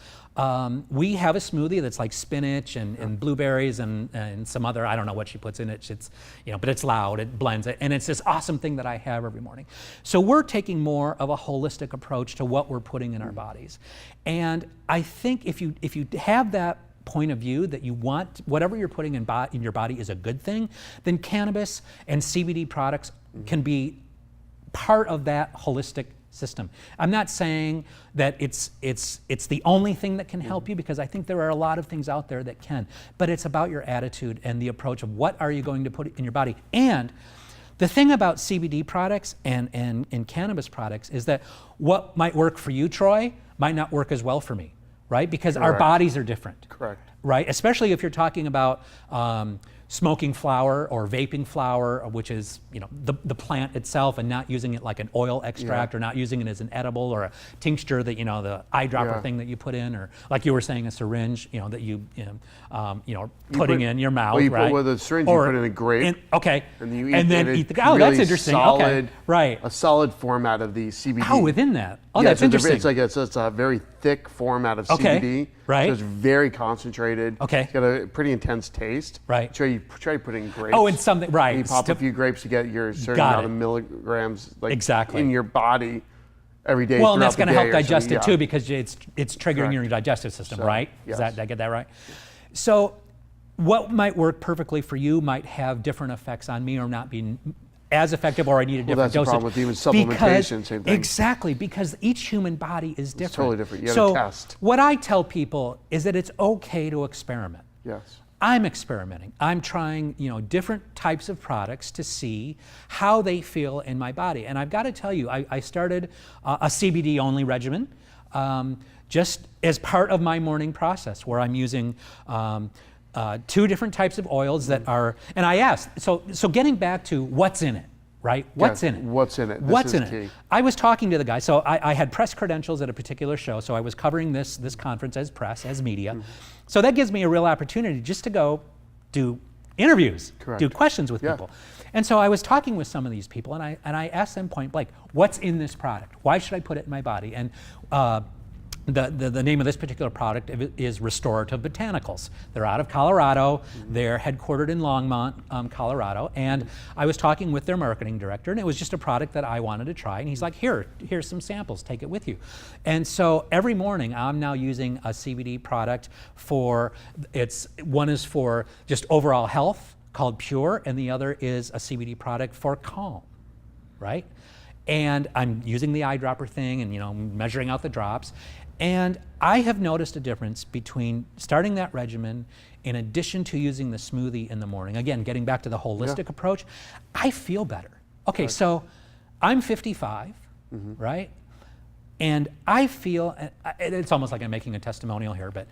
we have a smoothie that's like spinach and blueberries and some other, I don't know what she puts in it. It's, but it's loud, it blends it. And it's this awesome thing that I have every morning. So we're taking more of a holistic approach to what we're putting in our bodies. And I think if you have that point of view that you want whatever you're putting in your body is a good thing, then cannabis and CBD products can be part of that holistic system. I'm not saying that it's the only thing that can help you, because I think there are a lot of things out there that can, but it's about your attitude and the approach of what are you going to put in your body. And the thing about CBD products and cannabis products is that what might work for you, Troy, might not work as well for me, right? Because our bodies are different. Correct. Right? Especially if you're talking about smoking flower or vaping flower, which is the plant itself, and not using it like an oil extract, or not using it as an edible or a tincture that the eyedropper thing that you put in, or like you were saying, a syringe that you putting in your mouth. Well, you right? put with a syringe, you put in a grape. And you eat, then eat the. Oh, really that's interesting. Solid, okay, right. A solid format of the CBD. Oh, within that. Oh, that's interesting. It's a very thick format of CBD. Right. So it's very concentrated. Okay. It's got a pretty intense taste. Right. Try putting grapes. Oh, it's something. Right. You pop a few grapes to get your certain amount of milligrams in your body every day. Well, and that's going to help digest it too, because it's triggering your digestive system, right? Yes. Did I get that right? So what might work perfectly for you might have different effects on me, or not be as effective, or I need a different dosage. That's the problem with even supplementation, same thing. Exactly, because each human body is different. It's totally different. You have to test. What I tell people is that it's okay to experiment. Yes. I'm experimenting. I'm trying, different types of products to see how they feel in my body. And I've got to tell you, I started a CBD-only regimen just as part of my morning process, where I'm using 2 different types of oils that are, and I asked, so getting back to what's in it, right? What's in it? What's in it? What's in it? I was talking to the guy, so I had press credentials at a particular show, so I was covering this conference as press, as media. So that gives me a real opportunity just to go do interviews, do questions with people. And so I was talking with some of these people, and I asked them point blank, what's in this product? Why should I put it in my body? And the name of this particular product is Restorative Botanicals. They're out of Colorado. They're headquartered in Longmont, Colorado. And I was talking with their marketing director, and it was just a product that I wanted to try. And he's like, here's some samples, take it with you. And so every morning I'm now using a CBD product one is for just overall health called Pure, and the other is a CBD product for calm, right? And I'm using the eyedropper thing and measuring out the drops. And I have noticed a difference between starting that regimen in addition to using the smoothie in the morning. Again, getting back to the holistic approach, I feel better. Okay, so I'm 55, right? And I feel, it's almost like I'm making a testimonial here, but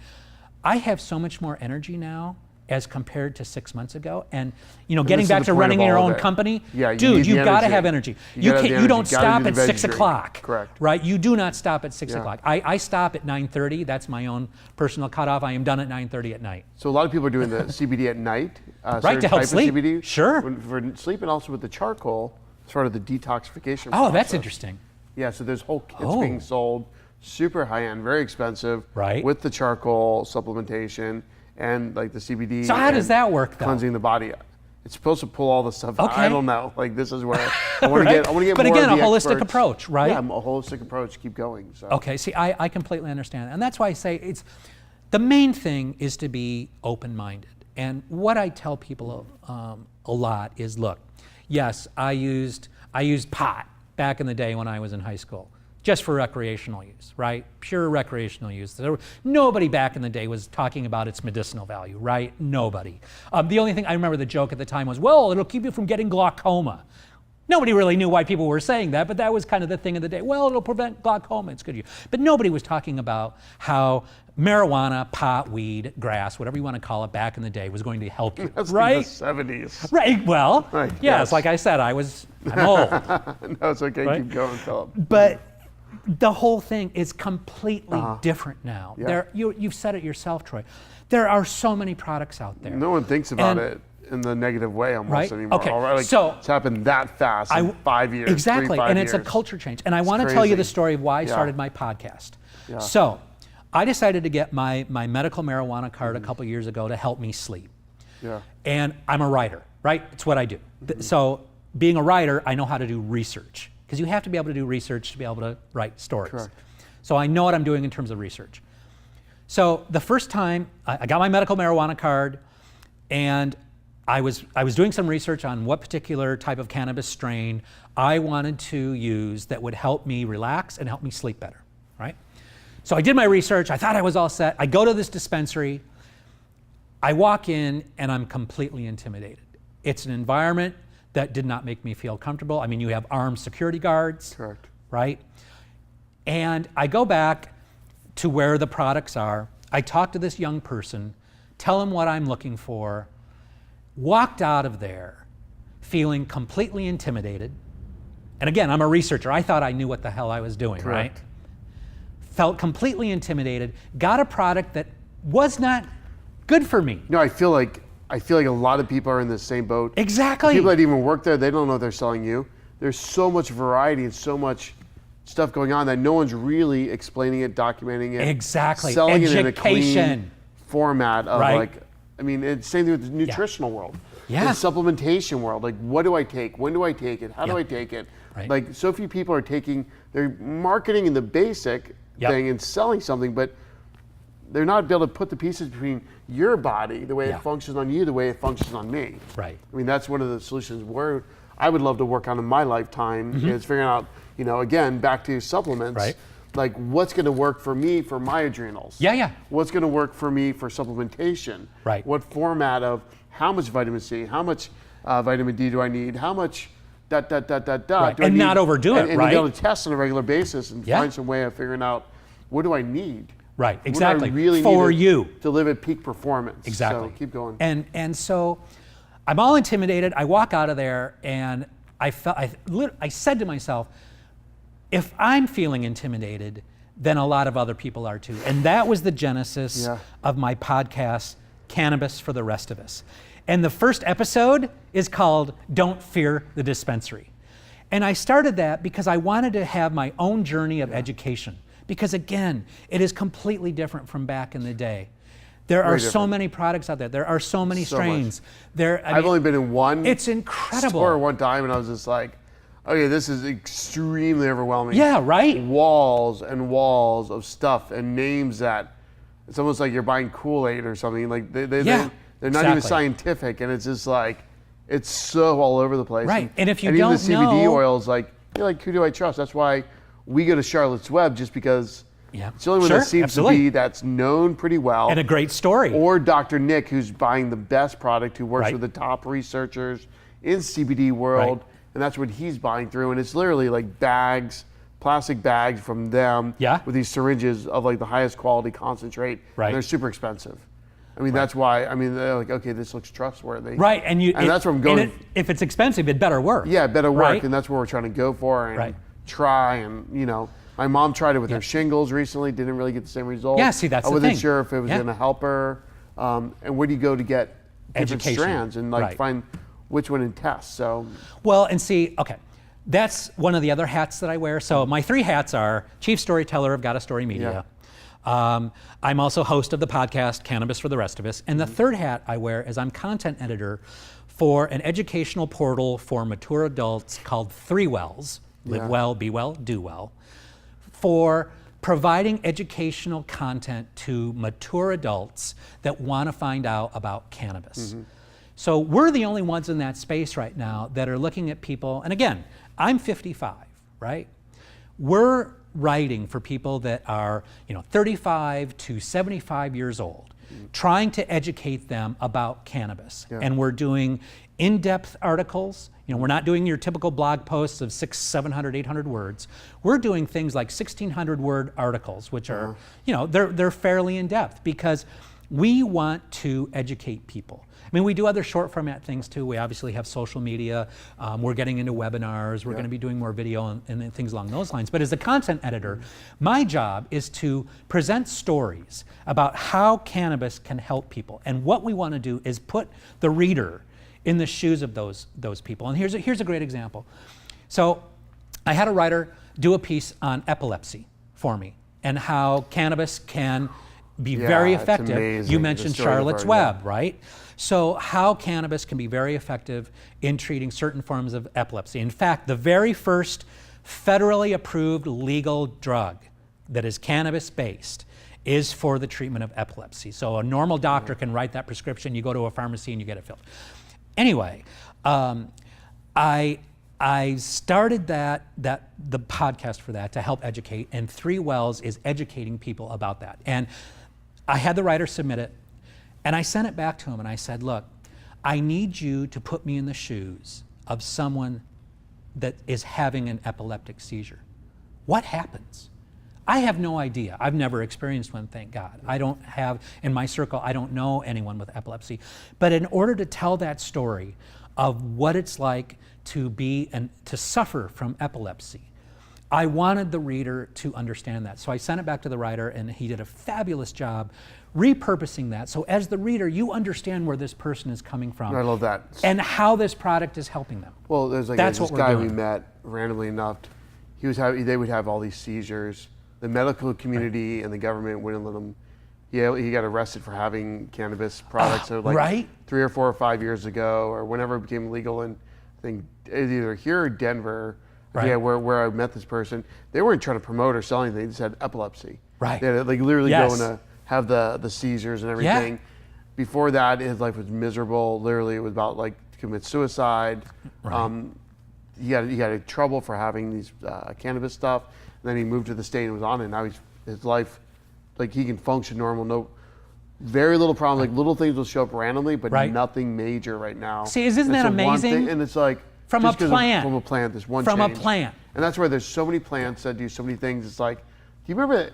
I have so much more energy now as compared to 6 months ago. And getting back to running your own company, dude, you've got to have energy. You don't stop at 6 o'clock. Correct. Right? You do not stop at 6 o'clock. I stop at 9:30. That's my own personal cutoff. I am done at 9:30 at night. So a lot of people are doing the CBD at night. Right, to help sleep. CBD, sure. For sleep, and also with the charcoal, sort of the detoxification process. Oh, that's interesting. Yeah, so there's whole kits being sold, super high-end, very expensive, right? With the charcoal supplementation and like the CBD. So how does that work, though? Cleansing the body. It's supposed to pull all the stuff out. Okay. I don't know. Like this is where I want to get. I want to get but more again, of the a holistic experts. approach, right? Yeah, a holistic approach. Keep going. So. Okay. See, I completely understand, and that's why I say the main thing is to be open-minded. And what I tell people a lot is, look, yes, I used pot back in the day when I was in high school, just for recreational use, right? Pure recreational use. Nobody back in the day was talking about its medicinal value, right? Nobody. The only thing, I remember the joke at the time was, well, it'll keep you from getting glaucoma. Nobody really knew why people were saying that, but that was kind of the thing of the day. Well, it'll prevent glaucoma, it's good for you. But nobody was talking about marijuana, pot, weed, grass, whatever you want to call it, back in the day was going to help you, That's right? In the 70s. Right, well, yes. Like I said, I'm old. No, it's okay, right? Keep going, Philip. But the whole thing is completely different now. Yeah. You've said it yourself, Troy. There are so many products out there. No one thinks about it in the negative way almost anymore. Okay. Like, so it's happened that fast in 5 years. Exactly, 5 and years. it's a culture change. And I want to tell you the story of why I started my podcast. Yeah. So I decided to get my medical marijuana card a couple years ago to help me sleep. Yeah. And I'm a writer, right? It's what I do. So being a writer, I know how to do research, because you have to be able to do research to be able to write stories. Correct. So I know what I'm doing in terms of research. So the first time I got my medical marijuana card, and I was doing some research on what particular type of cannabis strain I wanted to use that would help me relax and help me sleep better, right? So I did my research, I thought I was all set. I go to this dispensary, I walk in, and I'm completely intimidated. It's an environment that did not make me feel comfortable. I mean, you have armed security guards, Correct. Right? And I go back to where the products are. I talk to this young person, tell him what I'm looking for, walked out of there feeling completely intimidated. And again, I'm a researcher. I thought I knew what the hell I was doing, Correct. right? Felt completely intimidated, got a product that was not good for me. No, I feel like a lot of people are in the same boat. Exactly. People that even work there, they don't know they're selling you. There's so much variety and so much stuff going on that no one's really explaining it, documenting it. Exactly. Selling Education. it in a clean format of it's same thing with the nutritional world. Yeah. The supplementation world. Like, what do I take? When do I take it? How do I take it? Right. Like, so few people are they're marketing in the basic thing and selling something, but they're not able to put the pieces between your body, the way it functions on you, the way it functions on me. Right. I mean, that's one of the solutions where I would love to work on in my lifetime is figuring out, again, back to supplements. Right. Like, what's going to work for me for my adrenals? Yeah. What's going to work for me for supplementation? Right. What format of how much vitamin C, how much vitamin D do I need? How much Right. And not overdo it, and right? be able to test on a regular basis and find some way of figuring out what do I need? Right, exactly. What do I really for need you to live at peak performance? Exactly. So keep going. And so I'm all intimidated. I walk out of there, and I said to myself, if I'm feeling intimidated, then a lot of other people are too. And that was the genesis of my podcast, Cannabis for the Rest of Us. And the first episode is called Don't Fear the Dispensary. And I started that because I wanted to have my own journey of education. Because again, it is completely different from back in the day. There are so many products out there. There are so many strains. I've only been in one it's incredible. store one time, and I was just like, okay, this is extremely overwhelming. Yeah, right? Walls and walls of stuff and names that it's almost like you're buying Kool-Aid or something. Like they're not even scientific, and it's just like, it's so all over the place. Right, and if you even don't the CBD know, oils, like, you're like, who do I trust? That's why we go to Charlotte's Web, just because it's the only one that seems to be that's known pretty well. And a great story. Or Dr. Nick, who's buying the best product, who works with the top researchers in CBD world, and that's what he's buying through. And it's literally like bags, plastic bags from them with these syringes of like the highest quality concentrate. And they're super expensive. I mean, that's why, I mean, they're like, okay, this looks trustworthy. Right, and that's where I'm going. And if it's expensive, it better work. Yeah, it better work, and that's what we're trying to go for and try. And, you know, my mom tried it with her shingles recently, didn't really get the same result. Yeah, see, that's the thing. I wasn't sure if it was going to help her. And where do you go to get different strands and like find which one and test? So, well, and see, okay, that's one of the other hats that I wear. So my 3 hats are Chief Storyteller of Got a Story Media. I'm also host of the podcast Cannabis for the Rest of Us. And the 3rd hat I wear is I'm content editor for an educational portal for mature adults called 3 Wells, Live Well, Be Well, Do Well, for providing educational content to mature adults that want to find out about cannabis. So we're the only ones in that space right now that are looking at people, and again, I'm 55, right? We're writing for people that are, 35 to 75 years old, trying to educate them about cannabis. And we're doing in-depth articles. We're not doing your typical blog posts of 600, 700, 800 words. We're doing things like 1,600 word articles, which are, they're fairly in-depth because we want to educate people. I mean, we do other short format things too. We obviously have social media. We're getting into webinars. We're going to be doing more video and things along those lines. But as a content editor, my job is to present stories about how cannabis can help people. And what we want to do is put the reader in the shoes of those people. And here's a great example. So I had a writer do a piece on epilepsy for me and how cannabis can be very effective. You mentioned Charlotte's Web, right? So how cannabis can be very effective in treating certain forms of epilepsy. In fact, the very first federally approved legal drug that is cannabis-based is for the treatment of epilepsy. So a normal doctor can write that prescription, you go to a pharmacy and you get it filled. Anyway, I started the podcast for that to help educate, and 3 Wells is educating people about that. And I had the writer submit it, and I sent it back to him and I said, look, I need you to put me in the shoes of someone that is having an epileptic seizure. What happens? I have no idea. I've never experienced one, thank God. I don't have, in my circle, I don't know anyone with epilepsy. But in order to tell that story of what it's like to be and to suffer from epilepsy, I wanted the reader to understand that. So I sent it back to the writer, and he did a fabulous job repurposing that. So as the reader, you understand where this person is coming from. I love that. And how this product is helping them. Well, there's like this guy we met randomly enough. They would have all these seizures. The medical community and the government wouldn't let him. He got arrested for having cannabis products. So like 3 or 4 or 5 years ago, or whenever it became legal in, I think either here or Denver. Where I met this person, they weren't trying to promote or sell anything. They just had epilepsy. They had to like literally go and have the seizures and everything. Before that, his life was miserable. Literally, it was about like to commit suicide. He got trouble for having these cannabis stuff. And then he moved to the state and was on it. Now his life, like he can function normal. Very little problem. Like little things will show up randomly, but nothing major right now. See, isn't that amazing? And it's like. From a plant. From a plant, there's one From change. a plant. And that's why there's so many plants that do so many things. It's like, do you remember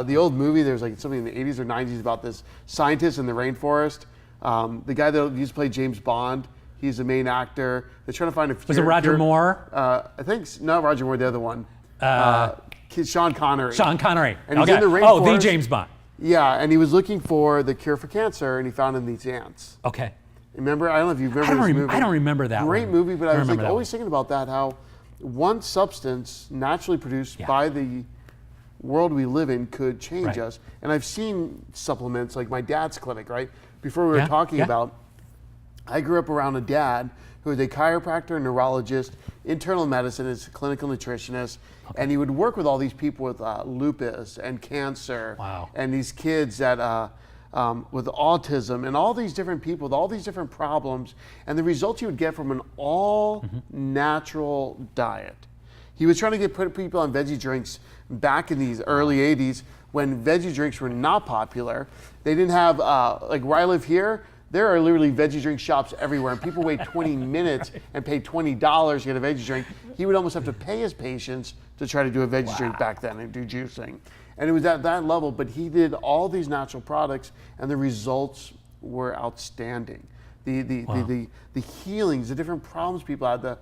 the old movie? There was like something in the 80s or 90s about this scientist in the rainforest. The guy that used to play James Bond, he's the main actor. They're trying to find a Was it Roger Moore? I think, not Roger Moore, the other one. Sean Connery. Sean Connery. And he's in the rainforest. Oh, the James Bond. Yeah, and he was looking for the cure for cancer, and he found in these ants. Okay. Remember? I don't know if you remember this movie. I don't remember that Great one. movie, but I was like always thinking about that, how one substance naturally produced by the world we live in could change Right. us. And I've seen supplements like my dad's clinic, right? Before we were Yeah, talking yeah. about, I grew up around a dad who was a chiropractor, neurologist, internal medicine, is a clinical nutritionist, and he would work with all these people with lupus and cancer, Wow. and these kids that with autism and all these different people with all these different problems, and the results you would get from an all natural diet. He was trying to put people on veggie drinks back in these early 80s when veggie drinks were not popular. They didn't have, like where I live here, there are literally veggie drink shops everywhere, and people wait 20 minutes and pay $20 to get a veggie drink. He would almost have to pay his patients to try to do a veggie drink back then and do juicing. And it was at that level, but he did all these natural products, and the results were outstanding. The healings, the different problems people had,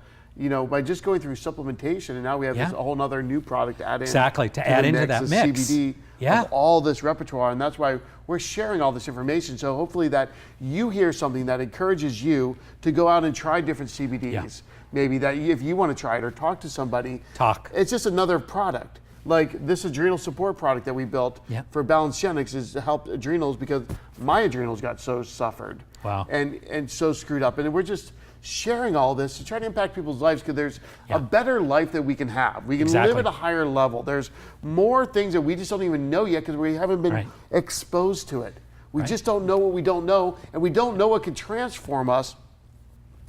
by just going through supplementation, and now we have this whole nother new product to add in. Exactly, to add into that the mix. CBD Yeah. of all this repertoire, and that's why we're sharing all this information. So hopefully that you hear something that encourages you to go out and try different CBDs. Yeah. Maybe that if you want to try it or talk to somebody. It's just another product. Like this adrenal support product that we built for Balanced Genetics is to help adrenals because my adrenals got so suffered. Wow. And so screwed up. And we're just sharing all this to try to impact people's lives because there's a better life that we can have. We can live at a higher level. There's more things that we just don't even know yet because we haven't been exposed to it. We just don't know what we don't know, and we don't know what can transform us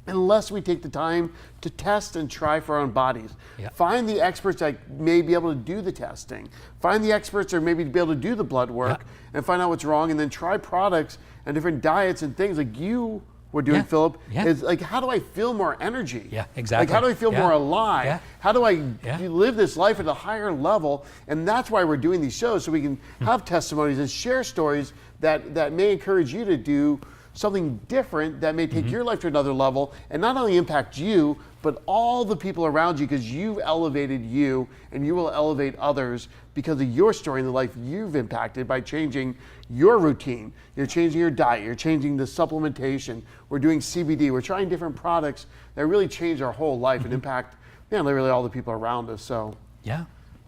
unless we take the time to test and try for our own bodies. Find the experts that may be able to do the testing. Find the experts that maybe be able to do the blood work and find out what's wrong, and then try products and different diets and things like you were doing, Philip. Is like, how do I feel more energy? Yeah, exactly. Like, how do I feel more alive? Yeah. How do I live this life at a higher level? And that's why we're doing these shows, so we can have testimonies and share stories that may encourage you to do something different that may take your life to another level and not only impact you, but all the people around you, because you've elevated you and you will elevate others because of your story and the life you've impacted by changing your routine. You're changing your diet, you're changing the supplementation. We're doing CBD, we're trying different products that really change our whole life and impact literally all the people around us. So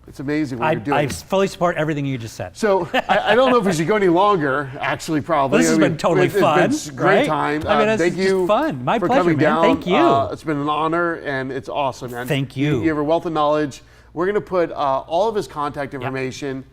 it's amazing what you're doing. I fully support everything you just said. So I don't know if we should go any longer, actually, probably. This has been totally fun. It's been a great time. I mean, it's thank you just fun. My for pleasure, coming man. down. Thank you. It's been an honor, and it's awesome, man. Thank you. You have a wealth of knowledge. We're going to put all of his contact information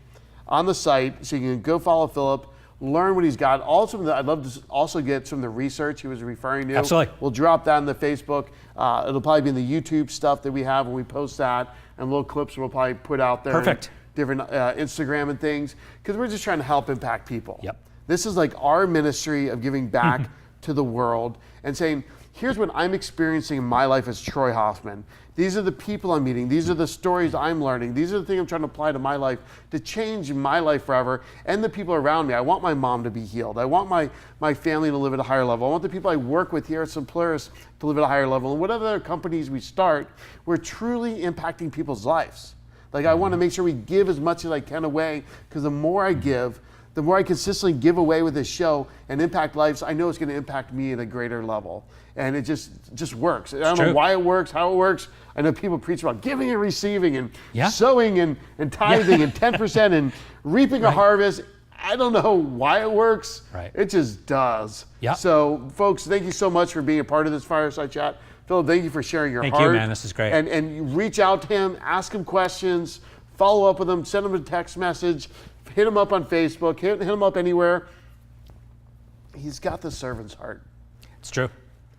on the site, so you can go follow Philip, learn what he's got. Also, I'd love to also get some of the research he was referring to. Absolutely. We'll drop that in the Facebook. It'll probably be in the YouTube stuff that we have when we post that, and little clips we'll probably put out there. Perfect. Different Instagram and things, because we're just trying to help impact people. Yep. This is like our ministry of giving back to the world and saying, here's what I'm experiencing in my life as Troy Hoffman. These are the people I'm meeting. These are the stories I'm learning. These are the things I'm trying to apply to my life to change my life forever and the people around me. I want my mom to be healed. I want my family to live at a higher level. I want the people I work with here at Simpleris to live at a higher level. And whatever other companies we start, we're truly impacting people's lives. Like, I want to make sure we give as much as I can away, because the more I give, the more I consistently give away with this show and impact lives, I know it's going to impact me at a greater level. And it just works. I don't know why it works, how it works. I know people preach about giving and receiving and sowing and tithing and 10% and reaping a harvest. I don't know why it works. It just does. So, folks, thank you so much for being a part of this Fireside Chat. Philip, thank you for sharing your heart. Thank you, man. This is great. And you reach out to him, ask him questions, follow up with him, send him a text message, hit him up on Facebook, hit him up anywhere. He's got the servant's heart. It's true.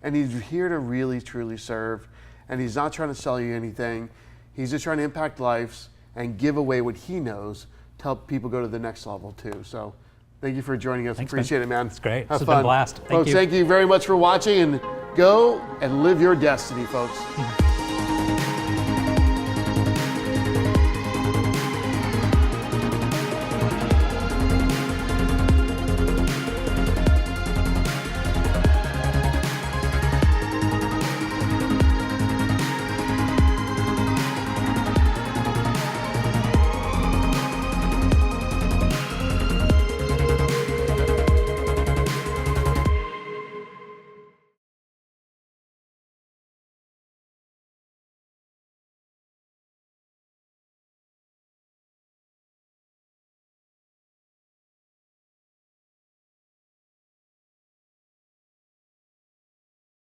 And he's here to really, truly serve. And he's not trying to sell you anything. He's just trying to impact lives and give away what he knows to help people go to the next level too. So thank you for joining us. Thanks, Appreciate it, man. It's great. Have This has fun. been a blast. Folks, thank you very much for watching, and go and live your destiny, folks.